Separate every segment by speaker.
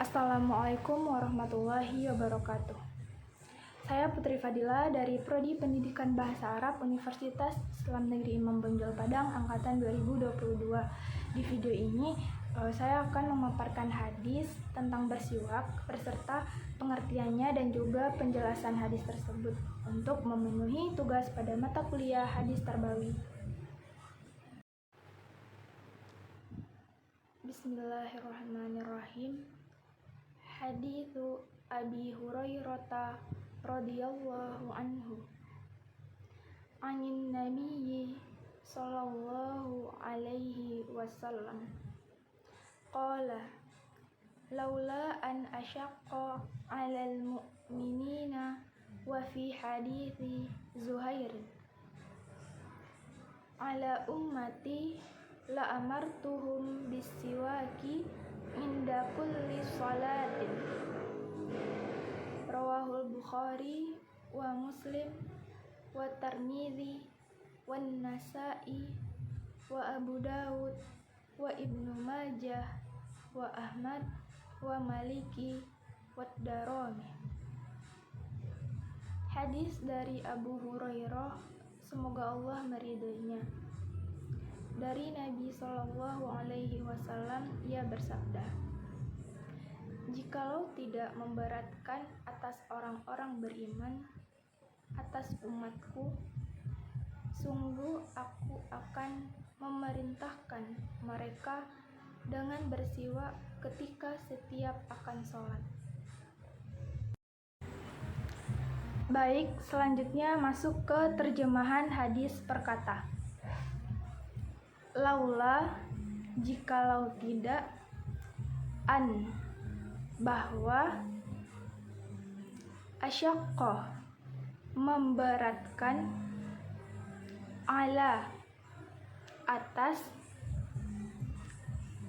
Speaker 1: Assalamualaikum warahmatullahi wabarakatuh. Saya Putri Fadila dari Prodi Pendidikan Bahasa Arab Universitas Islam Negeri Imam Bonjol Padang Angkatan 2022. Di video ini saya akan memaparkan hadis tentang bersiwak beserta pengertiannya dan juga penjelasan hadis tersebut untuk memenuhi tugas pada mata kuliah hadis tarbawi. Bismillahirrahmanirrahim. Haditsu Abi Hurairah radhiyallahu anhu anin nabiyyi sallallahu alaihi wasallam qala laula an asyaqqa 'alal mu'minina wa fi hadithi Zuhair ala ummati la amartuhum bisiwaki inda kulli salatin. Rawahul Bukhari wa Muslim wa Tirmidzi wa Nasa'i wa Abu Dawud wa Ibnu Majah wa Ahmad wa Maliki wa Darimi. Hadis dari Abu Hurairah, semoga Allah meridhoinya. Dari Nabi Shallallahu Alaihi Wasallam, ia bersabda, jikalau tidak memberatkan atas orang-orang beriman, atas umatku, sungguh aku akan memerintahkan mereka dengan bersiwak ketika setiap akan sholat. Baik, selanjutnya masuk ke terjemahan hadis per kata. Laula, jikalau tidak, an, bahwa, asyaqqa, memberatkan, ala, atas,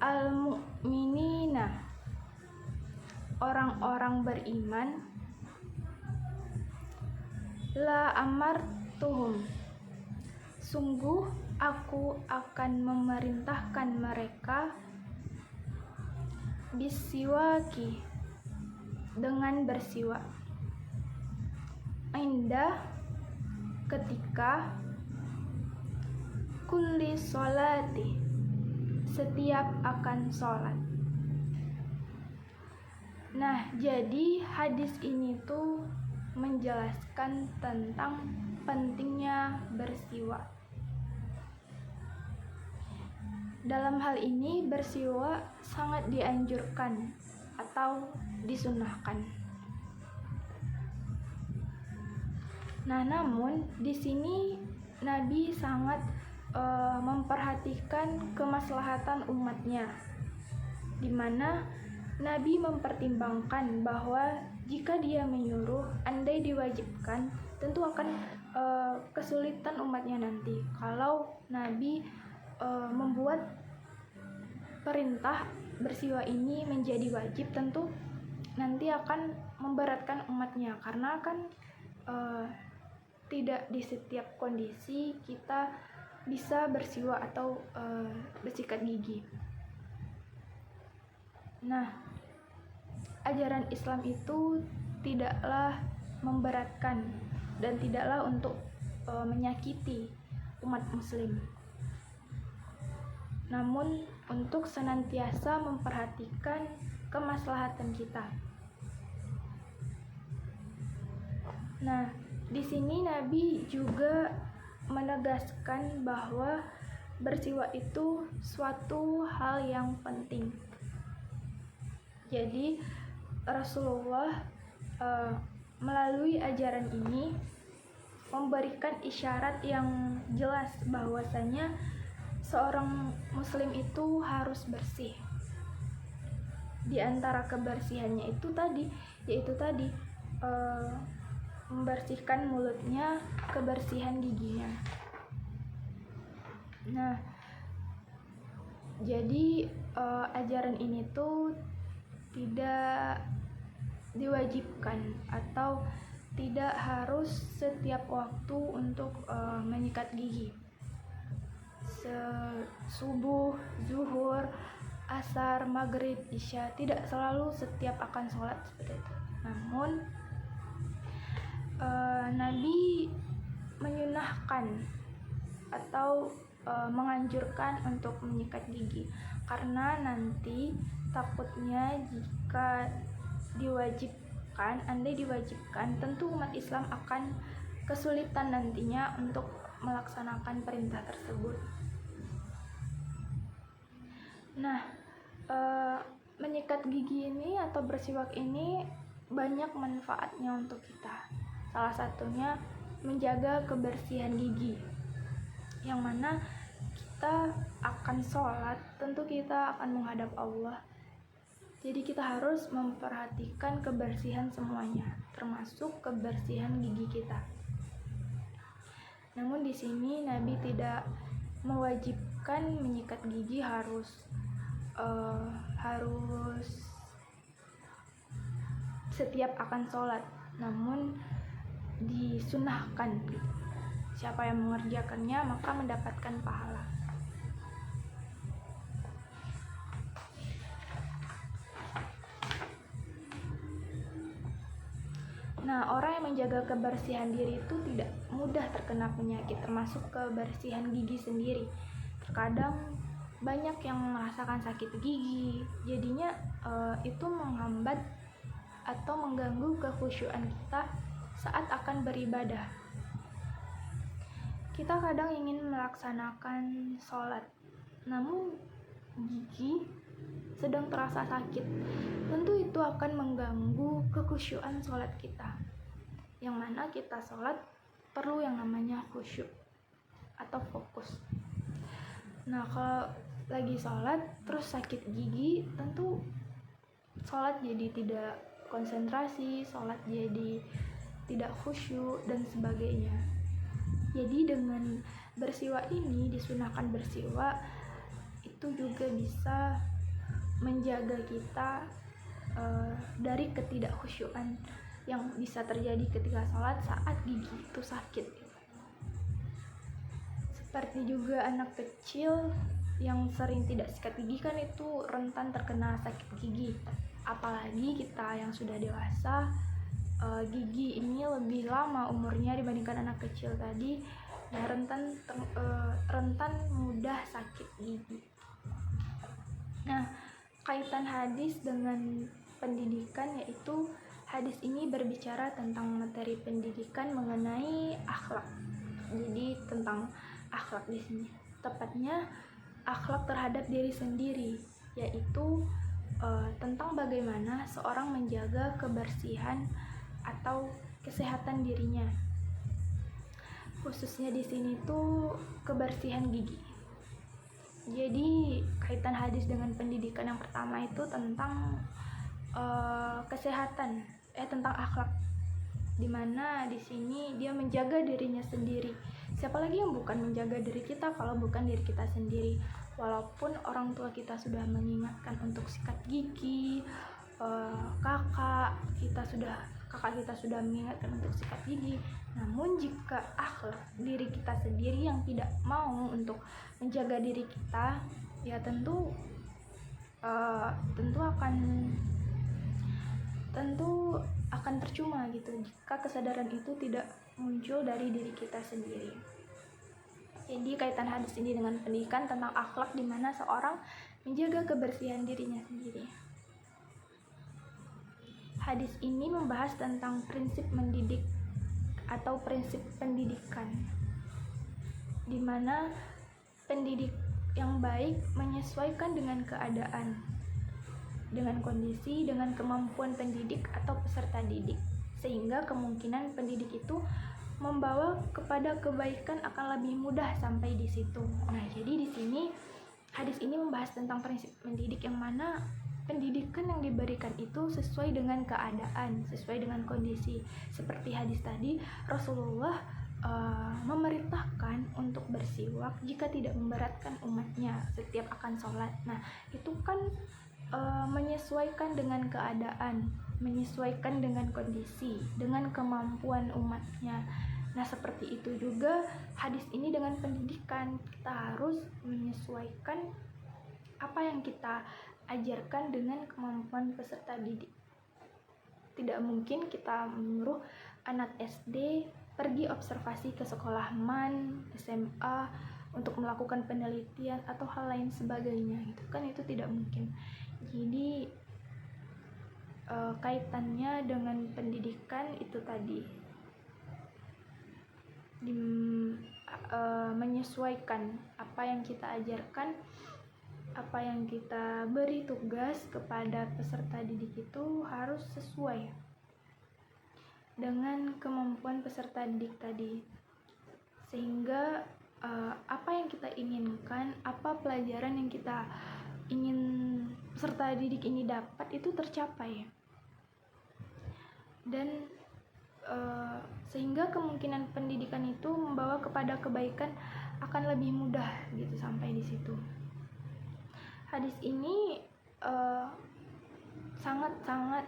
Speaker 1: al-mu'minina, orang-orang beriman, la amartuhum, sungguh aku akan memerintahkan mereka bisiwaki, dengan bersiwak, inda, ketika, kulli sholati, setiap akan sholat. Nah, jadi hadis ini tuh menjelaskan tentang pentingnya bersiwak. Dalam hal ini bersiwak sangat dianjurkan atau disunnahkan. Nah, namun di sini Nabi sangat memperhatikan kemaslahatan umatnya, di mana Nabi mempertimbangkan bahwa jika dia menyuruh, andai diwajibkan, tentu akan kesulitan umatnya nanti. Kalau Nabi membuat perintah bersiwak ini menjadi wajib, tentu nanti akan memberatkan umatnya, karena kan tidak di setiap kondisi kita bisa bersiwak atau bersikat gigi. Nah, ajaran Islam itu tidaklah memberatkan dan tidaklah untuk menyakiti umat muslim, namun untuk senantiasa memperhatikan kemaslahatan kita. Nah, di sini Nabi juga menegaskan bahwa bersiwak itu suatu hal yang penting. Jadi Rasulullah melalui ajaran ini memberikan isyarat yang jelas bahwasanya seorang muslim itu harus bersih. Di antara kebersihannya itu yaitu membersihkan mulutnya, kebersihan giginya. Nah, jadi ajaran ini tuh tidak diwajibkan atau tidak harus setiap waktu untuk menyikat gigi. Subuh, zuhur, asar, maghrib, isya, tidak selalu setiap akan sholat seperti itu. Namun Nabi menyunahkan atau menganjurkan untuk menyikat gigi, karena nanti takutnya jika andai diwajibkan, tentu umat Islam akan kesulitan nantinya untuk melaksanakan perintah tersebut. Nah, menyikat gigi ini atau bersiwak ini banyak manfaatnya untuk kita. Salah satunya menjaga kebersihan gigi, yang mana kita akan sholat, tentu kita akan menghadap Allah. Jadi kita harus memperhatikan kebersihan semuanya, termasuk kebersihan gigi kita. Namun di sini Nabi tidak mewajibkan menyikat gigi harus setiap akan sholat, namun disunahkan. Siapa yang mengerjakannya maka mendapatkan pahala. Nah, orang yang menjaga kebersihan diri itu tidak mudah terkena penyakit, termasuk kebersihan gigi sendiri. Terkadang banyak yang merasakan sakit gigi, jadinya itu menghambat atau mengganggu kekhusyuan kita saat akan beribadah. Kita kadang ingin melaksanakan sholat, namun gigi sedang terasa sakit. Tentu itu akan mengganggu kekhusyuan sholat kita, yang mana kita sholat perlu yang namanya khusyuk atau fokus. Nah, kalau lagi sholat terus sakit gigi, tentu sholat jadi tidak konsentrasi, sholat jadi tidak khusyuk dan sebagainya. Jadi dengan bersiwak ini, disunahkan bersiwak, itu juga bisa menjaga kita dari ketidakkhusyuan yang bisa terjadi ketika sholat saat gigi itu sakit. Seperti juga anak kecil yang sering tidak sikat gigi, kan itu rentan terkena sakit gigi. Apalagi kita yang sudah dewasa, gigi ini lebih lama umurnya dibandingkan anak kecil tadi, nah rentan mudah sakit gigi. Nah, kaitan hadis dengan pendidikan, yaitu hadis ini berbicara tentang materi pendidikan mengenai akhlak. Jadi tentang akhlak di sini, tepatnya akhlak terhadap diri sendiri, yaitu tentang bagaimana seorang menjaga kebersihan atau kesehatan dirinya. Khususnya di sini tuh kebersihan gigi. Jadi kaitan hadis dengan pendidikan yang pertama itu tentang kesehatan, tentang akhlak, dimana di sini dia menjaga dirinya sendiri. Siapa lagi yang bukan menjaga diri kita kalau bukan diri kita sendiri? Walaupun orang tua kita sudah mengingatkan untuk sikat gigi, kakak kita sudah mengingatkan untuk sikat gigi, namun jika akhlak diri kita sendiri yang tidak mau untuk menjaga diri kita, ya tentu akan percuma gitu jika kesadaran itu tidak muncul dari diri kita sendiri. Jadi kaitan hadis ini dengan pendidikan tentang akhlak, di mana seorang menjaga kebersihan dirinya sendiri. Hadis ini membahas tentang prinsip mendidik atau prinsip pendidikan, di mana pendidik yang baik menyesuaikan dengan keadaan, dengan kondisi, dengan kemampuan pendidik atau peserta didik, sehingga kemungkinan pendidik itu membawa kepada kebaikan akan lebih mudah sampai di situ. Nah, jadi di sini hadis ini membahas tentang prinsip mendidik, yang mana pendidikan yang diberikan itu sesuai dengan keadaan, sesuai dengan kondisi. Seperti hadis tadi, Rasulullah memerintahkan untuk bersiwak jika tidak memberatkan umatnya setiap akan sholat. Nah, itu kan menyesuaikan dengan keadaan, menyesuaikan dengan kondisi, dengan kemampuan umatnya. Nah, seperti itu juga hadis ini dengan pendidikan, kita harus menyesuaikan apa yang kita ajarkan dengan kemampuan peserta didik. Tidak mungkin kita menyuruh anak SD pergi observasi ke sekolah MAN, SMA untuk melakukan penelitian atau hal lain sebagainya, gitu kan, itu tidak mungkin. Jadi kaitannya dengan pendidikan itu tadi, menyesuaikan apa yang kita ajarkan, apa yang kita beri tugas kepada peserta didik itu harus sesuai dengan kemampuan peserta didik tadi, sehingga apa yang kita inginkan, apa pelajaran yang kita ingin peserta didik ini dapat itu tercapai, dan sehingga kemungkinan pendidikan itu membawa kepada kebaikan akan lebih mudah gitu sampai di situ. Hadis ini sangat-sangat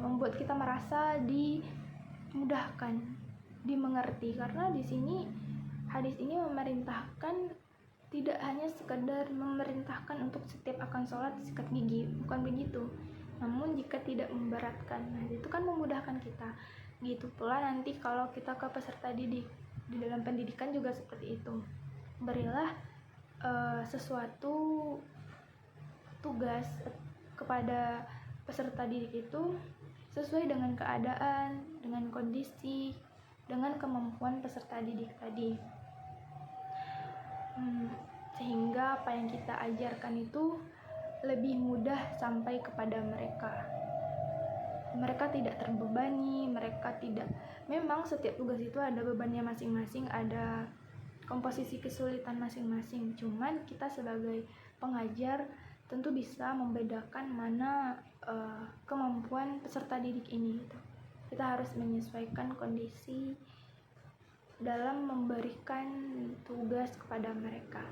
Speaker 1: membuat kita merasa dimudahkan, dimengerti, karena di sini hadis ini memerintahkan, tidak hanya sekedar memerintahkan untuk setiap akan sholat sikat gigi, bukan begitu, namun jika tidak memberatkan, nah itu kan memudahkan kita. Gitu pula nanti kalau kita ke peserta didik di dalam pendidikan juga seperti itu, berilah sesuatu tugas kepada peserta didik itu sesuai dengan keadaan, dengan kondisi, dengan kemampuan peserta didik tadi, sehingga apa yang kita ajarkan itu lebih mudah sampai kepada mereka. Mereka tidak terbebani, memang setiap tugas itu ada bebannya masing-masing, ada komposisi kesulitan masing-masing, cuman kita sebagai pengajar tentu bisa membedakan mana kemampuan peserta didik ini gitu. Kita harus menyesuaikan kondisi dalam memberikan tugas kepada mereka.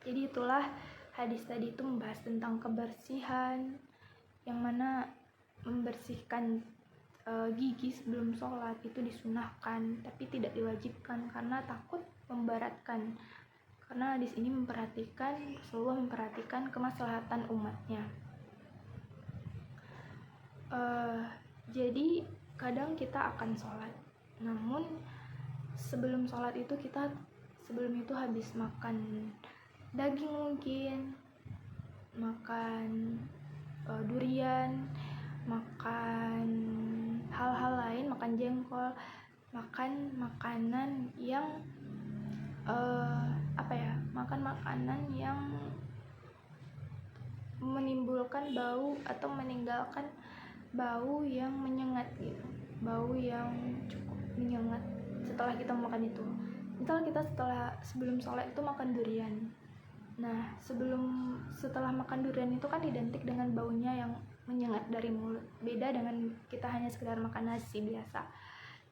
Speaker 1: Jadi itulah hadis tadi itu membahas tentang kebersihan, yang mana membersihkan gigi sebelum sholat itu disunahkan, tapi tidak diwajibkan karena takut memberatkan. Karena hadis ini Rasulullah memperhatikan kemaslahatan umatnya. Jadi kadang kita akan sholat, namun sebelum sholat itu habis makan daging, mungkin makan durian, makan hal-hal lain, makan jengkol, makan makanan yang makan makanan yang menimbulkan bau atau meninggalkan bau yang menyengat gitu, bau yang cukup menyengat setelah kita makan itu. Misal kita sebelum sholat itu makan durian, nah setelah makan durian itu kan identik dengan baunya yang menyengat dari mulut, beda dengan kita hanya sekedar makan nasi biasa.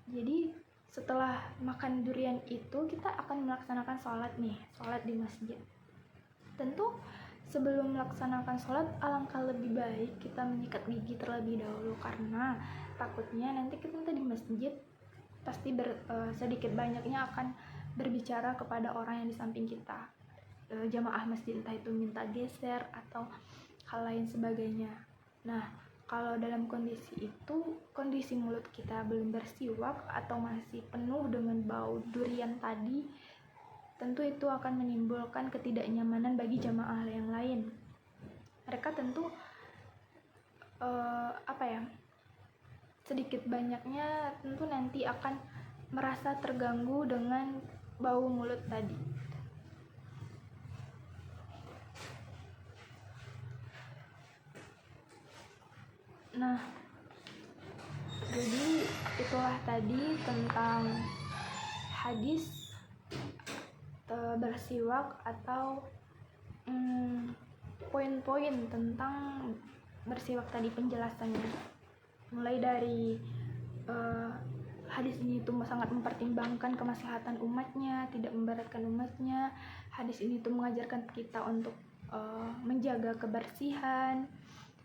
Speaker 1: Jadi setelah makan durian itu kita akan melaksanakan sholat di masjid. Tentu sebelum melaksanakan sholat alangkah lebih baik kita menyikat gigi terlebih dahulu, karena takutnya nanti kita di masjid pasti sedikit banyaknya akan berbicara kepada orang yang di samping kita, jamaah masjid, entah itu minta geser atau hal lain sebagainya. Nah, kalau dalam kondisi mulut kita belum bersiwak atau masih penuh dengan bau durian tadi, tentu itu akan menimbulkan ketidaknyamanan bagi jamaah yang lain. Mereka tentu sedikit banyaknya tentu nanti akan merasa terganggu dengan bau mulut tadi. Nah, jadi itulah tadi tentang hadis bersiwak atau poin-poin tentang bersiwak tadi, penjelasannya. Mulai dari hadis ini tuh sangat mempertimbangkan kemaslahatan umatnya, tidak memberatkan umatnya. Hadis ini tuh mengajarkan kita untuk menjaga kebersihan.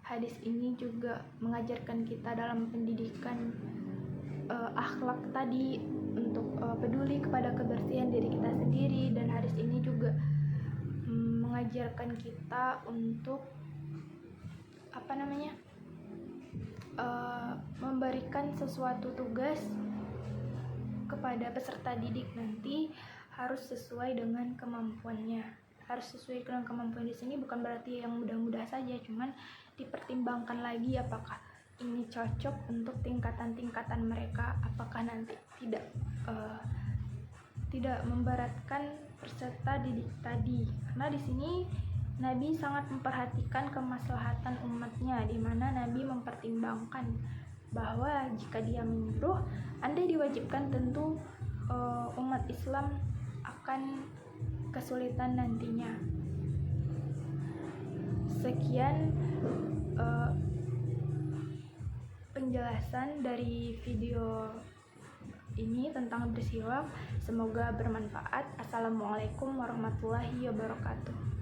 Speaker 1: Hadis ini juga mengajarkan kita dalam pendidikan akhlak tadi untuk peduli kepada kebersihan diri kita sendiri, dan hadis ini juga mengajarkan kita untuk memberikan sesuatu tugas kepada peserta didik nanti harus sesuai dengan kemampuannya. Harus sesuai dengan kemampuan di sini bukan berarti yang mudah-mudah saja, cuman dipertimbangkan lagi apakah ini cocok untuk tingkatan-tingkatan mereka, apakah nanti tidak memberatkan peserta didik tadi. Karena di sini Nabi sangat memperhatikan kemaslahatan umatnya, di mana Nabi mempertimbangkan bahwa jika dia menyuruh, andai diwajibkan tentu umat Islam akan kesulitan nantinya. Sekian penjelasan dari video ini tentang bersiwak. Semoga bermanfaat. Assalamualaikum warahmatullahi wabarakatuh.